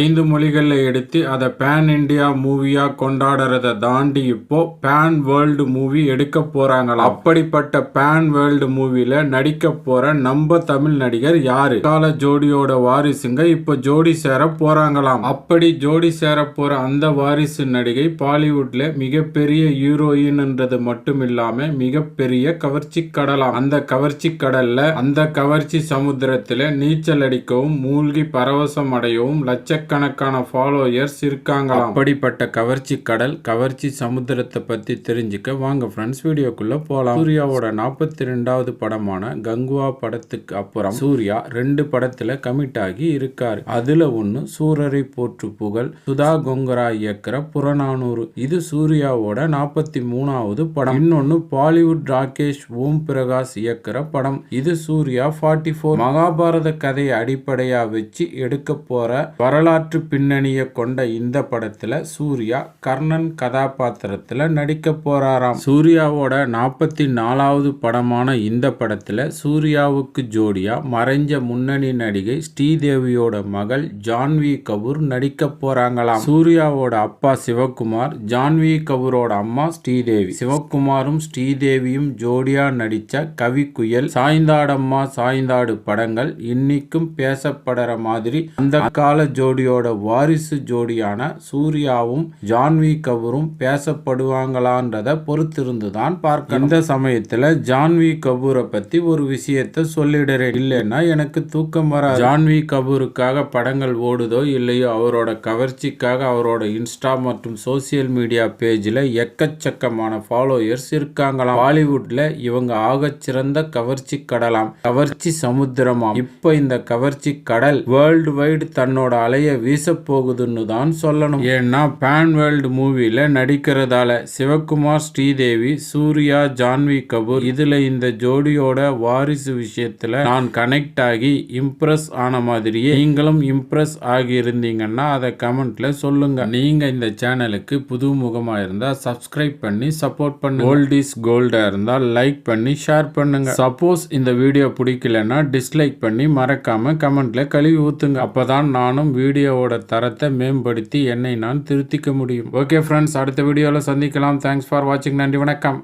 5 மொழிகளில் எடுத்து அதை பேன் இண்டியா மூவியா கொண்டாடுறதை தாண்டி இப்போ பேன் வேர்ல்டு மூவி எடுக்க போறாங்களாம். அப்படிப்பட்ட பேன் வேர்ல்டு மூவில நடிக்க போற நம்ம தமிழ் நடிகர் யாரு? கால ஜோடியோட வாரிசுங்க இப்போ ஜோடி சேர போறாங்களாம். அப்படி ஜோடி சேர போற அந்த வாரிசு நடிகை பாலிவுட்ல மிகப்பெரிய ஹீரோயின்ன்றது மட்டும் இல்லாம மிகப்பெரிய கவர்ச்சி கடலாம். அந்த கவர்ச்சி கடல்ல அந்த கவர்ச்சி சமுத்திரத்துல நீச்சல் அடிக்கவும் மூழ்கி பரவசம் அடையவும் லட்சக்கணக்கான ஃபாலோயர்ஸ் இருக்காங்களாம். அப்படிப்பட்ட கவர்ச்சி கடல் கவர்ச்சி சமுத்திரத்தை பத்தி தெரிஞ்சுக்க வாங்க ஃப்ரெண்ட்ஸ் வீடியோக்குள்ள போலாம். சூர்யாவோட 42வது படமான கங்குவா படத்துக்கு அப்புறம் சூர்யா 2 படத்துல கமிட் ஆகி இருக்காரு. அதுல ஒண்ணு சூரரை போற்று புகழ், சுதா கொங்கரா இயக்குற புறநானூறு. இது சூர்யாவோட 43வது படம். இன்னொன்னு பாலிவுட் ராகேஷ் ஓம் பிரகாஷ் இயக்குற படம். இது சூர்யா 44 மகாபாரத கதையை அடிப்படையா வச்சு எடுக்க போற வரலாற்று பின்னணியை கொண்ட இந்த படத்துல சூர்யா கர்ணன் கதாபாத்திரத்துல நடிக்க போறாராம். சூர்யாவோட 44வது படமான இந்த படத்துல சூர்யாவுக்கு ஜோடியா மறைஞ்ச முன்னணி நடிகை ஸ்ரீதேவியோட மகள் ஜான்வி கபூர் நடிக்க போறாங்களாம். சூர்யாவோட அப்பா சிவகுமார், ஜான்வி கபூரோட அம்மா ஸ்ரீதேவி. சிவகுமாரும் ஸ்ரீதேவியும் ஜோடியா நடிச்ச கவிக்குயில், சாய்ந்தாடம்மா சாய்ந்தாடு படங்கள் இன்னைக்கும் பேசப்படுற மாதிரி அந்த கால ஜோடியோட வாரிசு ஜோடியான சூர்யாவும் ஜான்வி கபூரும் பேசப்படுவாங்களான்றத பொறுத்திருந்துதான் பார்க்க. இந்த சமயத்துல ஜான்வி கபூரை பத்தி ஒரு விஷயத்த சொல்லிடுறேன், இல்லைன்னா எனக்கு தூக்கம் வராது. ஜான்வி கபூருக்காக படங்கள் ஓடுதோ இல்லையோ அவரோட கவர்ச்சிக்காக அவரோட இன்ஸ்டா மற்றும் சோசியல் மீடியா பேஜ்ல எக்கச்சக்கமான ஃபாலோயர்ஸ் இருக்காங்களாம். பாலிவுட்ல இவங்க ஆகச்சிறந்த கவர்ச்சி கடலாம், கவர்ச்சி சமுத்திரமாம். இப்ப இந்த கவர்ச்சி கடல் வேர்ல்டு வைடு தன்னோட அலைய வீச போகுதுன்னு தான் சொல்லணும். ஏன்னா பேன் வேர்ல்டு மூவில நடிக்கிறதால சிவகுமார், ஸ்ரீதேவி, சூர்யா, ஜான்வி கபூர் இதுல இந்த ஜோடியோட வாரிசு விஷயத்துல நான் கனெக்ட் ஆகி இம்ப்ரெஸ் ஆன மாதிரியே நீங்களும் இம்ப்ரெஸ் ஆகி இருந்தீங்கன்னா அதை கமெண்ட்ல சொல்லுங்க. நீங்க இந்த சேனலுக்கு புது முகமா இருந்தா சப்ஸ்கிரைப் பண்ணி சப்போர்ட் பண்ணுங்க. கோல்ட் இஸ் கோல்டா இருந்தா லைக் பண்ணி ஷேர் பண்ணுங்க. சப்போஸ் இந்த வீடியோ பிடிக்கலன்னா டிஸ்லைக் பண்ணி மறக்காம கமெண்ட்ல கழுவி ஊத்துங்க. அப்பதான் நானும் வீடியோவோட தரத்தை மேம்படுத்தி என்னை நான் திருத்திக்க முடியும். ஓகே ஃப்ரெண்ட்ஸ், அடுத்த வீடியோவில் சந்திக்கலாம். தேங்க்ஸ் ஃபார் வாட்சிங். நன்றி, வணக்கம்.